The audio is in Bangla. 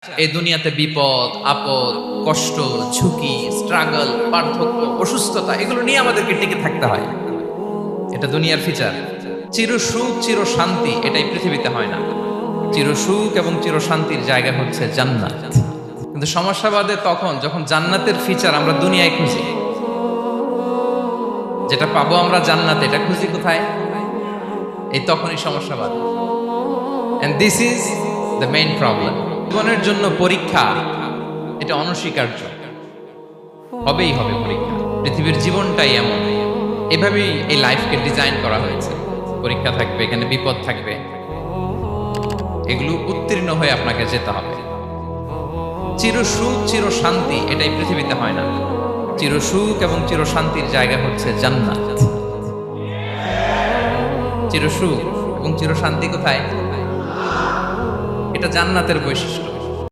এই দুনিয়াতে বিপদ আপদ কষ্ট ঝুঁকি স্ট্রাগল পার্থক্য অসুস্থতা এগুলো নিয়ে আমাদেরকে টিকে থাকতে হয়। এটা দুনিয়ার ফিচার। চির সুখ চির শান্তি এটাই পৃথিবীতে হয় না। চির সুখ এবং চির শান্তির জায়গা হচ্ছে জান্নাত। কিন্তু সমস্যা বাদে তখন যখন জান্নাতের ফিচার আমরা দুনিয়ায় খুঁজি, যেটা পাবো আমরা জান্নাতে, এটা খুঁজি কোথায়? এই তখনই সমস্যা বাদে। And this is the main problem. জীবনের জন্য পরীক্ষা এটা অনস্বীকার্য, হবেই হবে পরীক্ষা। পৃথিবীর জীবনটাই এমন, এভাবেই এই লাইফকে ডিজাইন করা হয়েছে। পরীক্ষা থাকবে, এখানে বিপদ থাকবে, এগুলো উত্তীর্ণ হয়ে আপনাকে যেতে হবে। চির সুখ চির শান্তি এটাই পৃথিবীতে হয় না। চির সুখ এবং চির শান্তির জায়গা হচ্ছে জান্নাত। চির সুখ এবং চির শান্তি কোথায়? এটা জান্নাতের বৈশিষ্ট্য।